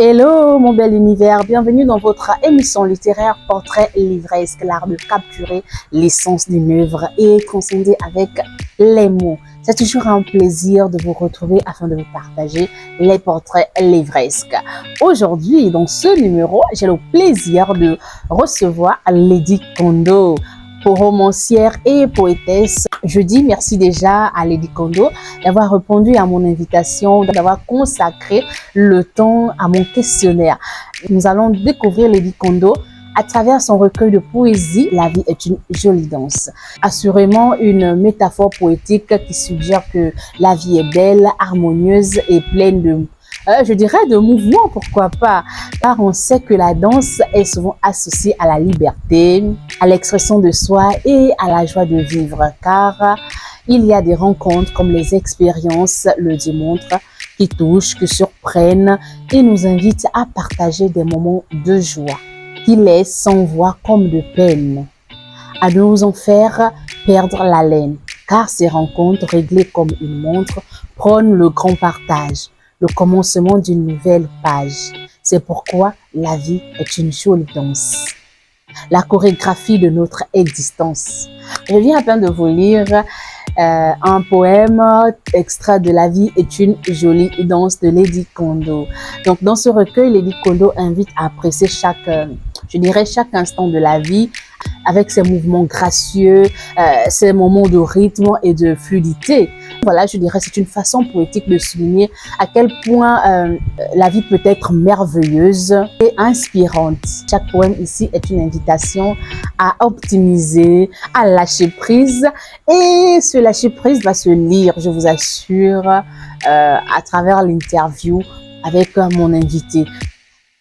Hello mon bel univers, bienvenue dans votre émission littéraire Portrait livresque, l'art de capturer l'essence d'une œuvre et transcender avec les mots. C'est toujours un plaisir de vous retrouver afin de vous partager les portraits livresques. Aujourd'hui, dans ce numéro, j'ai le plaisir de recevoir Lady Kondo, romancière et poétesse. Je dis merci déjà à Lady Kondo d'avoir répondu à mon invitation, d'avoir consacré le temps à mon questionnaire. Nous allons découvrir Lady Kondo à travers son recueil de poésie « La vie est une jolie danse ». Assurément une métaphore poétique qui suggère que la vie est belle, harmonieuse et pleine de je dirais de mouvement, pourquoi pas, car on sait que la danse est souvent associée à la liberté, à l'expression de soi et à la joie de vivre, car il y a des rencontres comme les expériences le démontrent, qui touchent, qui surprennent et nous invitent à partager des moments de joie, qui laissent sans voix comme de peine, à nous en faire perdre l'haleine, car ces rencontres réglées comme une montre prônent le grand partage, le commencement d'une nouvelle page. C'est pourquoi la vie est une jolie danse. La chorégraphie de notre existence. Je viens à peine de vous lire un poème extrait de La vie est une jolie danse de Lady Kondo. Donc dans ce recueil, Lady Kondo invite à apprécier chaque instant de la vie avec ses mouvements gracieux, ses moments de rythme et de fluidité. Voilà, je dirais, c'est une façon poétique de souligner à quel point la vie peut être merveilleuse et inspirante. Chaque poème ici est une invitation à optimiser, à lâcher prise. Et ce lâcher prise va se lire, je vous assure, à travers l'interview avec mon invité.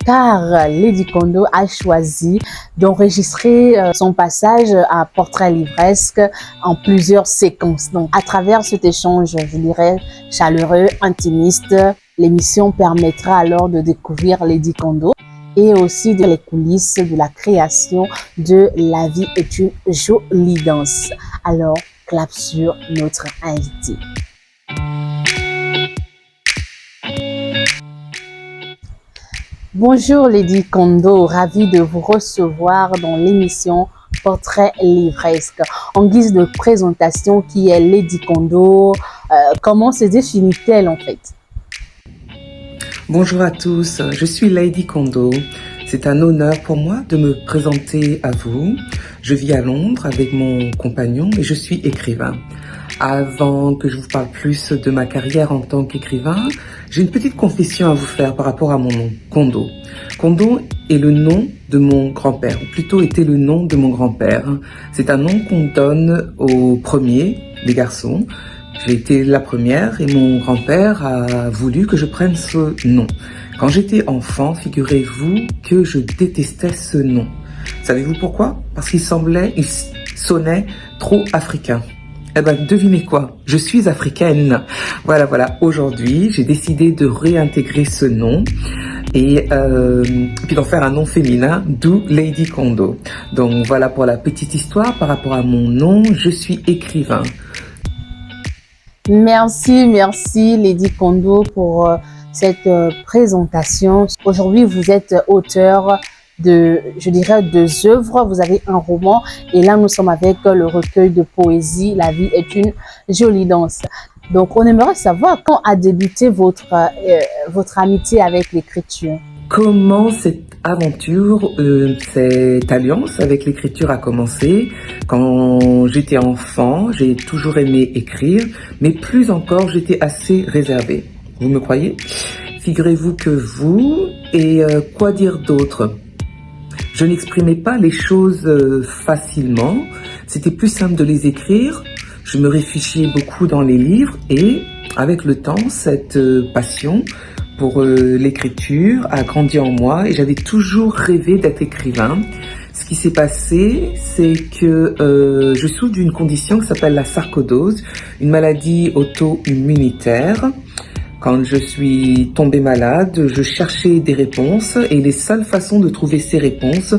Car Lady Kondo a choisi d'enregistrer son passage à portrait livresque en plusieurs séquences. Donc, à travers cet échange, je dirais, chaleureux, intimiste, l'émission permettra alors de découvrir Lady Kondo et aussi de les coulisses de la création de La vie est une jolie danse. Alors, clap sur notre invité. Bonjour Lady Kondo, ravie de vous recevoir dans l'émission Portrait livresque. En guise de présentation, qui est Lady Kondo? Comment se définit-elle en fait? Bonjour à tous, je suis Lady Kondo. C'est un honneur pour moi de me présenter à vous. Je vis à Londres avec mon compagnon et je suis écrivain. Avant que je vous parle plus de ma carrière en tant qu'écrivain, j'ai une petite confession à vous faire par rapport à mon nom, Kondo. Kondo est le nom de mon grand-père, ou plutôt était le nom de mon grand-père. C'est un nom qu'on donne aux premiers, les garçons. J'ai été la première et mon grand-père a voulu que je prenne ce nom. Quand j'étais enfant, figurez-vous que je détestais ce nom. Savez-vous pourquoi? Parce qu'il sonnait trop africain. Eh ben, devinez quoi? Je suis africaine. Voilà. Aujourd'hui, j'ai décidé de réintégrer ce nom et puis d'en faire un nom féminin, d'où Lady Kondo. Donc voilà pour la petite histoire par rapport à mon nom. Je suis écrivain. Merci Lady Kondo pour cette présentation. Aujourd'hui, vous êtes auteur je dirais, deux œuvres. Vous avez un roman et là, nous sommes avec le recueil de poésie « La vie est une jolie danse ». Donc, on aimerait savoir quand a débuté votre amitié avec l'écriture. Comment cette aventure, cette alliance avec l'écriture a commencé? Quand j'étais enfant, j'ai toujours aimé écrire, mais plus encore, j'étais assez réservée. Vous me croyez? Figurez-vous que vous, et quoi dire d'autre? Je n'exprimais pas les choses facilement, c'était plus simple de les écrire. Je me réfugiais beaucoup dans les livres et avec le temps, cette passion pour l'écriture a grandi en moi et j'avais toujours rêvé d'être écrivain. Ce qui s'est passé, c'est que je souffre d'une condition qui s'appelle la sarcoïdose, une maladie auto-immunitaire. Quand je suis tombée malade, je cherchais des réponses et les seules façons de trouver ces réponses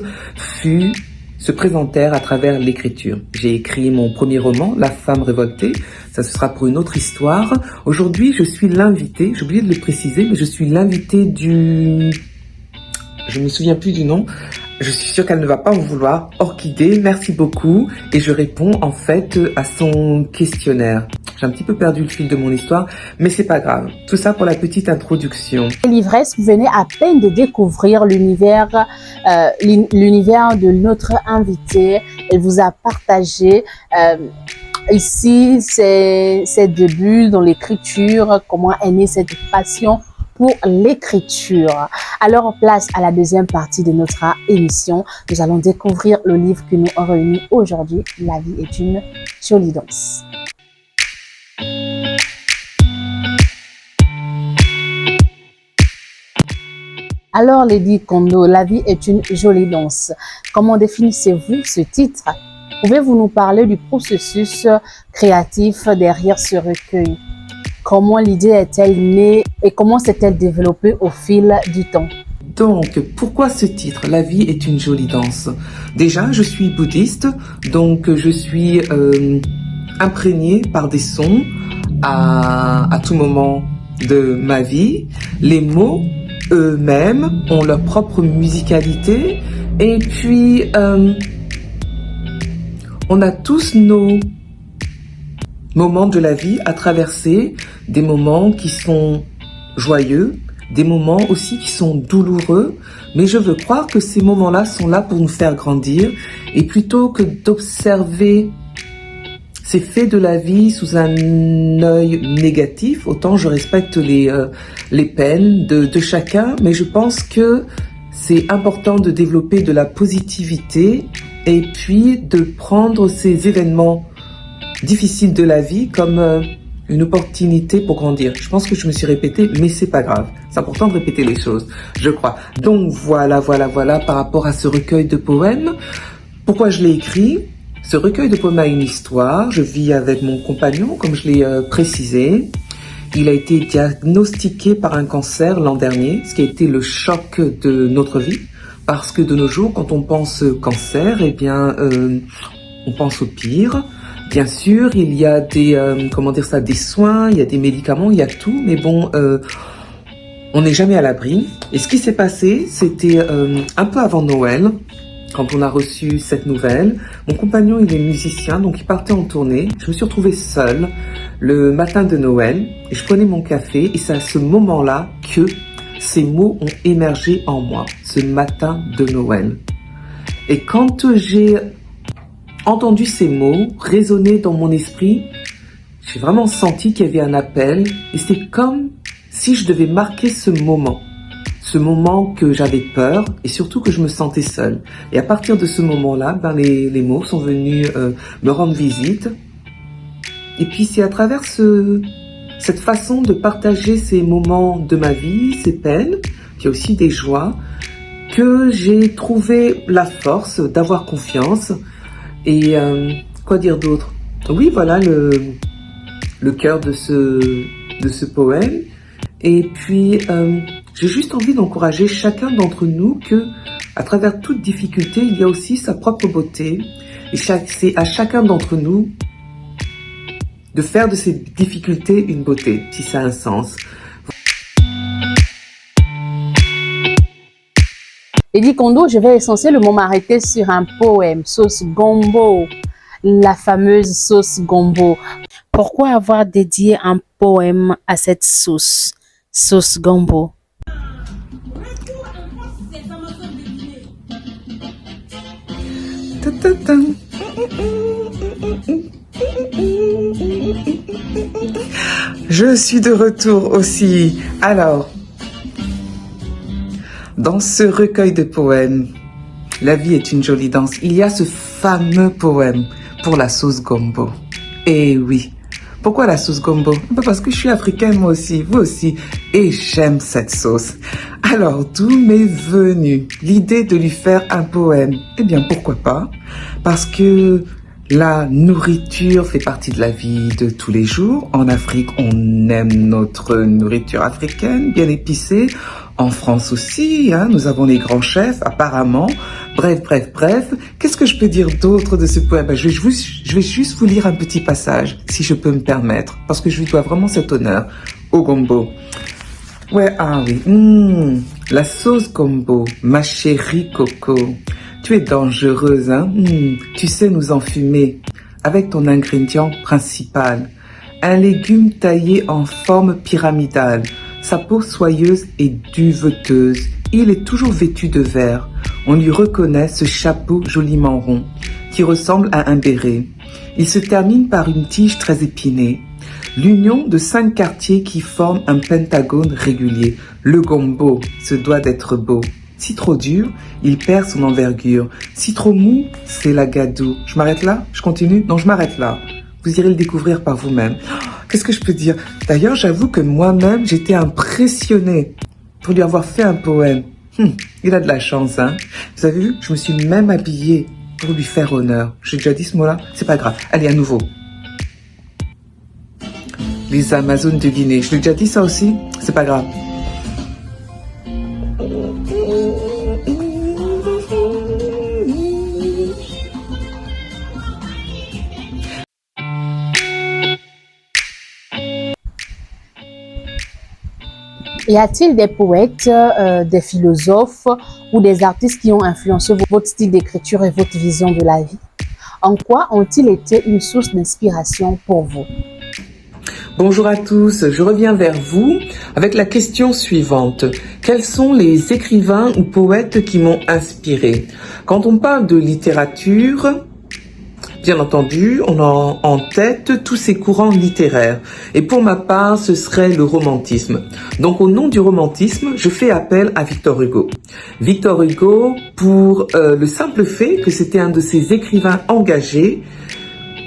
se présentèrent à travers l'écriture. J'ai écrit mon premier roman, La femme révoltée. Ça, ce sera pour une autre histoire. Aujourd'hui, je suis l'invité, j'ai oublié de le préciser, mais je suis l'invité du je me souviens plus du nom. Je suis sûre qu'elle ne va pas en vouloir. Orchidée, merci beaucoup. Et je réponds en fait à son questionnaire. J'ai un petit peu perdu le fil de mon histoire, mais c'est pas grave. Tout ça pour la petite introduction. L'ivresse, vous venez à peine de découvrir l'univers de notre invité. Elle vous a partagé ici ses débuts dans l'écriture, comment est née cette passion pour l'écriture. Alors, place à la deuxième partie de notre émission. Nous allons découvrir le livre que nous réunit aujourd'hui. La vie est une jolie danse. Alors, Lady Kondo, la vie est une jolie danse. Comment définissez-vous ce titre? Pouvez-vous nous parler du processus créatif derrière ce recueil? Comment l'idée est-elle née et comment s'est-elle développée au fil du temps? Donc, pourquoi ce titre? La vie est une jolie danse. Déjà, je suis bouddhiste, donc je suis imprégnée par des sons à tout moment de ma vie. Les mots eux-mêmes ont leur propre musicalité et puis on a tous nos moments de la vie à traverser, des moments qui sont joyeux, des moments aussi qui sont douloureux, mais je veux croire que ces moments-là sont là pour nous faire grandir et plutôt que d'observer ces faits de la vie sous un œil négatif, autant je respecte les peines de chacun, mais je pense que c'est important de développer de la positivité et puis de prendre ces événements difficiles de la vie comme une opportunité pour grandir. Je pense que je me suis répétée, mais c'est pas grave. C'est important de répéter les choses, je crois. Donc voilà, par rapport à ce recueil de poèmes. Pourquoi je l'ai écrit? Ce recueil de poèmes a une histoire. Je vis avec mon compagnon, comme je l'ai précisé. Il a été diagnostiqué par un cancer l'an dernier, ce qui a été le choc de notre vie. Parce que de nos jours, quand on pense cancer, eh bien, on pense au pire. Bien sûr, il y a des, des soins, il y a des médicaments, il y a tout, mais bon, on n'est jamais à l'abri. Et ce qui s'est passé, c'était un peu avant Noël, quand on a reçu cette nouvelle. Mon compagnon, il est musicien, donc il partait en tournée. Je me suis retrouvée seule le matin de Noël, et je prenais mon café, et c'est à ce moment-là que ces mots ont émergé en moi, ce matin de Noël. Et quand j'ai entendu ces mots résonner dans mon esprit, j'ai vraiment senti qu'il y avait un appel et c'est comme si je devais marquer ce moment que j'avais peur et surtout que je me sentais seule. Et à partir de ce moment-là, les mots sont venus me rendre visite. Et puis c'est à travers cette façon de partager ces moments de ma vie, ces peines, puis aussi des joies, que j'ai trouvé la force d'avoir confiance. Et quoi dire d'autre? Oui, voilà le cœur de ce poème. Et puis, j'ai juste envie d'encourager chacun d'entre nous que, à travers toute difficulté, il y a aussi sa propre beauté. Et c'est à chacun d'entre nous de faire de ces difficultés une beauté, si ça a un sens. Lady Kondo, je vais essentiellement m'arrêter sur un poème, Sauce Gombo, la fameuse sauce Gombo. Pourquoi avoir dédié un poème à cette sauce, Sauce Gombo? Je suis de retour aussi. Alors, dans ce recueil de poèmes, La vie est une jolie danse, il y a ce fameux poème pour la sauce Gombo. Et oui, pourquoi la sauce Gombo? Parce que je suis africaine moi aussi, vous aussi, et j'aime cette sauce. Alors, d'où m'est venue l'idée de lui faire un poème? Eh bien, pourquoi pas? Parce que la nourriture fait partie de la vie de tous les jours. En Afrique, on aime notre nourriture africaine, bien épicée. En France aussi, hein, nous avons les grands chefs, apparemment. Bref. Qu'est-ce que je peux dire d'autre de ce poème? Je vais juste vous lire un petit passage, si je peux me permettre, parce que je lui dois vraiment cet honneur au Gombo. Ouais, ah oui. La sauce gombo, ma chérie Coco. Tu es dangereuse, hein? Tu sais nous enfumer avec ton ingrédient principal. Un légume taillé en forme pyramidale. Sa peau soyeuse et duveteuse. Il est toujours vêtu de vert. On lui reconnaît ce chapeau joliment rond, qui ressemble à un béret. Il se termine par une tige très épinée. L'union de 5 quartiers qui forment un pentagone régulier. Le gombo se doit d'être beau. Si trop dur, il perd son envergure. Si trop mou, c'est la gadoue. Je m'arrête là? Je continue? Non, je m'arrête là. Vous irez le découvrir par vous-même. Qu'est-ce que je peux dire? D'ailleurs, j'avoue que moi-même, j'étais impressionnée pour lui avoir fait un poème. Il a de la chance, hein? Vous avez vu? Je me suis même habillée pour lui faire honneur. J'ai déjà dit ce mot-là? C'est pas grave. Allez, à nouveau. Les Amazones de Guinée. Je l'ai déjà dit ça aussi? C'est pas grave. Y a-t-il des poètes, des philosophes ou des artistes qui ont influencé votre style d'écriture et votre vision de la vie? En quoi ont-ils été une source d'inspiration pour vous? Bonjour à tous, je reviens vers vous avec la question suivante. Quels sont les écrivains ou poètes qui m'ont inspiré? Quand on parle de littérature, bien entendu, on a en tête tous ces courants littéraires. Et pour ma part, ce serait le romantisme. Donc au nom du romantisme, je fais appel à Victor Hugo. Victor Hugo, pour le simple fait que c'était un de ces écrivains engagés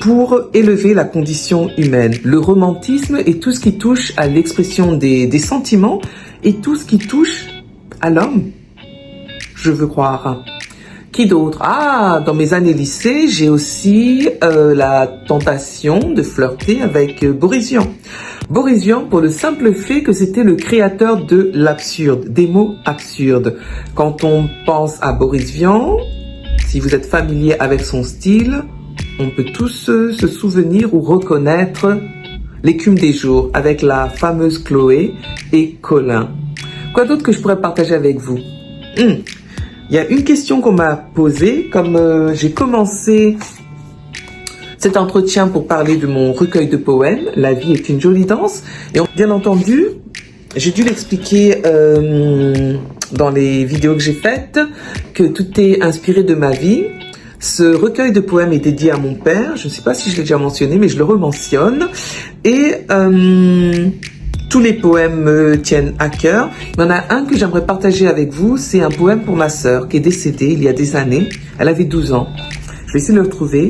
pour élever la condition humaine. Le romantisme est tout ce qui touche à l'expression des sentiments et tout ce qui touche à l'homme, je veux croire. Qui d'autre? Ah, dans mes années lycée, j'ai aussi la tentation de flirter avec Boris Vian. Boris Vian pour le simple fait que c'était le créateur de l'absurde, des mots absurdes. Quand on pense à Boris Vian, si vous êtes familier avec son style, on peut tous se souvenir ou reconnaître l'écume des jours avec la fameuse Chloé et Colin. Quoi d'autre que je pourrais partager avec vous? Il y a une question qu'on m'a posée, comme j'ai commencé cet entretien pour parler de mon recueil de poèmes, La vie est une jolie danse. Et bien entendu, j'ai dû l'expliquer dans les vidéos que j'ai faites, que tout est inspiré de ma vie. Ce recueil de poèmes est dédié à mon père. Je ne sais pas si je l'ai déjà mentionné, mais je le rementionne. Et tous les poèmes me tiennent à cœur. Il y en a un que j'aimerais partager avec vous. C'est un poème pour ma sœur qui est décédée il y a des années. Elle avait 12 ans. Je vais essayer de le retrouver.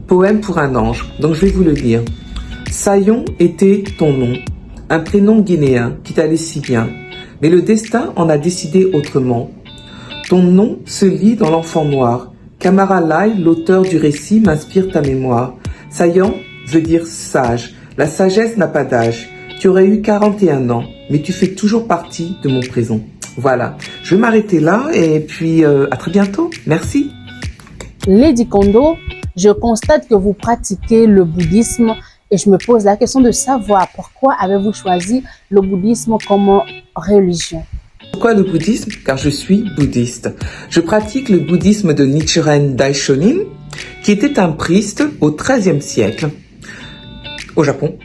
Poème pour un ange. Donc je vais vous le lire. Sayon était ton nom, un prénom guinéen qui t'allait si bien. Mais le destin en a décidé autrement. Ton nom se lit dans l'enfant noir. Camara Lai, l'auteur du récit, m'inspire ta mémoire. Sayon veut dire sage. La sagesse n'a pas d'âge. Tu aurais eu 41 ans, mais tu fais toujours partie de mon présent. Voilà, je vais m'arrêter là et puis à très bientôt. Merci. Lady Kondo, je constate que vous pratiquez le bouddhisme et je me pose la question de savoir pourquoi avez-vous choisi le bouddhisme comme religion? Pourquoi le bouddhisme? Car je suis bouddhiste. Je pratique le bouddhisme de Nichiren Daishonin, qui était un priest au XIIIe siècle, au Japon.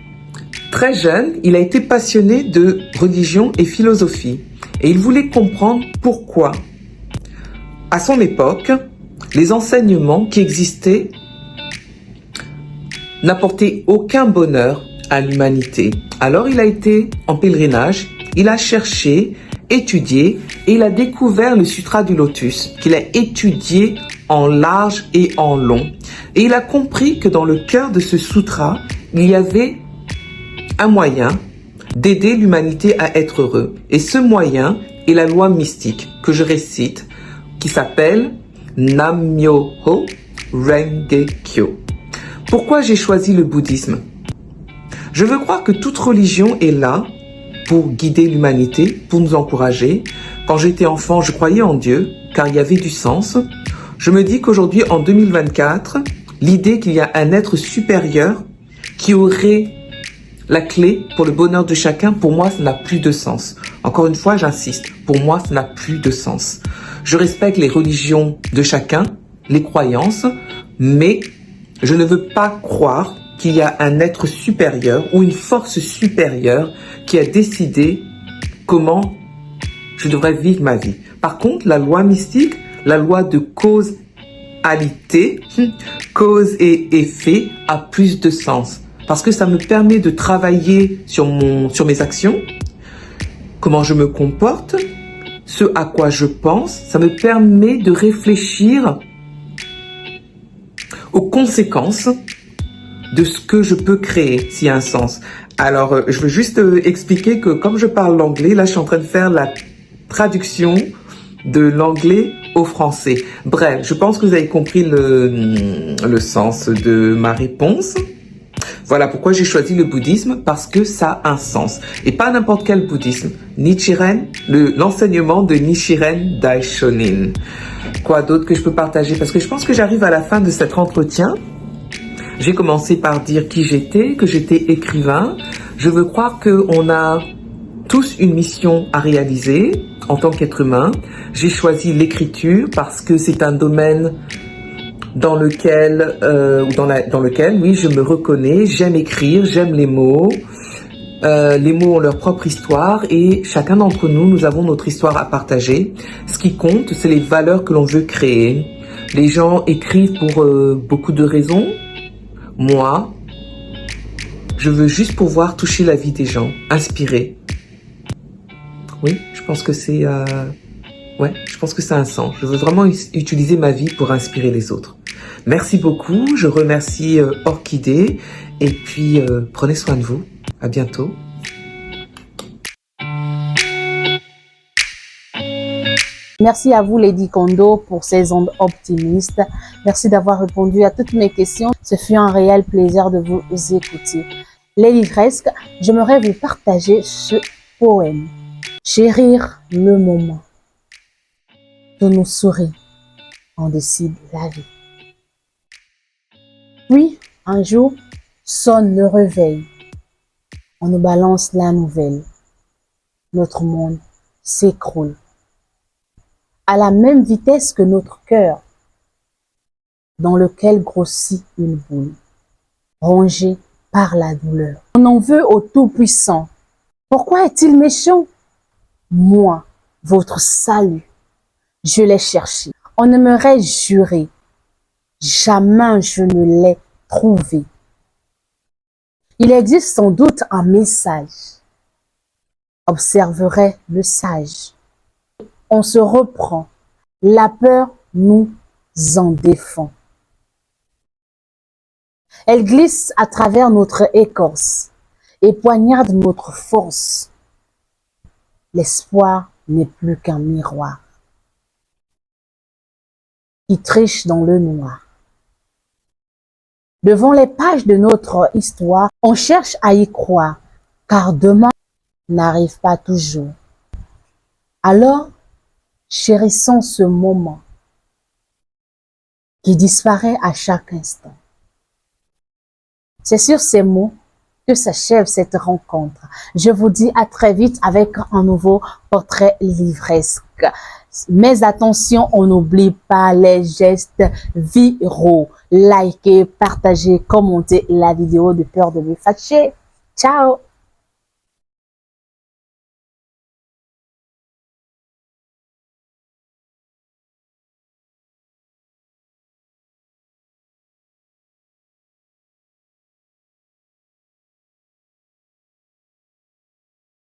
Très jeune, il a été passionné de religion et philosophie, et il voulait comprendre pourquoi, à son époque, les enseignements qui existaient n'apportaient aucun bonheur à l'humanité. Alors il a été en pèlerinage, il a cherché, étudié, et il a découvert le Sutra du Lotus, qu'il a étudié en large et en long. Et il a compris que dans le cœur de ce sutra, il y avait un moyen d'aider l'humanité à être heureux. Et ce moyen est la loi mystique que je récite, qui s'appelle Nam-myoho Renge-kyo. Pourquoi j'ai choisi le bouddhisme? Je veux croire que toute religion est là pour guider l'humanité, pour nous encourager. Quand j'étais enfant, je croyais en Dieu, car il y avait du sens. Je me dis qu'aujourd'hui, en 2024, l'idée qu'il y a un être supérieur qui aurait La clé pour le bonheur de chacun, pour moi, ça n'a plus de sens. Encore une fois, j'insiste, pour moi, ça n'a plus de sens. Je respecte les religions de chacun, les croyances, mais je ne veux pas croire qu'il y a un être supérieur ou une force supérieure qui a décidé comment je devrais vivre ma vie. Par contre, la loi mystique, la loi de causalité, cause et effet, a plus de sens. Parce que ça me permet de travailler sur mes actions, comment je me comporte, ce à quoi je pense. Ça me permet de réfléchir aux conséquences de ce que je peux créer, s'il y a un sens. Alors, je veux juste expliquer que comme je parle l'anglais, là, je suis en train de faire la traduction de l'anglais au français. Bref, je pense que vous avez compris le sens de ma réponse. Voilà pourquoi j'ai choisi le bouddhisme, parce que ça a un sens. Et pas n'importe quel bouddhisme. Nichiren, l'enseignement de Nichiren Daishonin. Quoi d'autre que je peux partager? Parce que je pense que j'arrive à la fin de cet entretien. J'ai commencé par dire qui j'étais, que j'étais écrivain. Je veux croire qu'on a tous une mission à réaliser en tant qu'être humain. J'ai choisi l'écriture parce que c'est un domaine dans lequel, oui, je me reconnais. J'aime écrire, j'aime les mots. Les mots ont leur propre histoire et chacun d'entre nous, nous avons notre histoire à partager. Ce qui compte, c'est les valeurs que l'on veut créer. Les gens écrivent pour beaucoup de raisons. Moi, je veux juste pouvoir toucher la vie des gens, inspirer. Oui, je pense que c'est je pense que ça a un sens. Je veux vraiment utiliser ma vie pour inspirer les autres. Merci beaucoup, je remercie Orchidée et puis prenez soin de vous. À bientôt. Merci à vous, Lady Kondo, pour ces ondes optimistes. Merci d'avoir répondu à toutes mes questions. Ce fut un réel plaisir de vous écouter. Les livresques, j'aimerais vous partager ce poème. Chérir le moment. De nous sourire, on décide la vie. Puis, un jour, sonne le réveil. On nous balance la nouvelle. Notre monde s'écroule à la même vitesse que notre cœur, dans lequel grossit une boule, rongée par la douleur. On en veut au Tout-Puissant. Pourquoi est-il méchant? Moi, votre salut, je l'ai cherché. On aimerait jurer, jamais je ne l'ai trouvé. Il existe sans doute un message. Observerait le sage. On se reprend. La peur nous en défend. Elle glisse à travers notre écorce et poignarde notre force. L'espoir n'est plus qu'un miroir qui triche dans le noir. Devant les pages de notre histoire, on cherche à y croire, car demain n'arrive pas toujours. Alors, chérissons ce moment qui disparaît à chaque instant. C'est sur ces mots que s'achève cette rencontre. Je vous dis à très vite avec un nouveau portrait livresque. Mais attention, on n'oublie pas les gestes viraux. Likez, partagez, commentez la vidéo de peur de me fâcher. Ciao!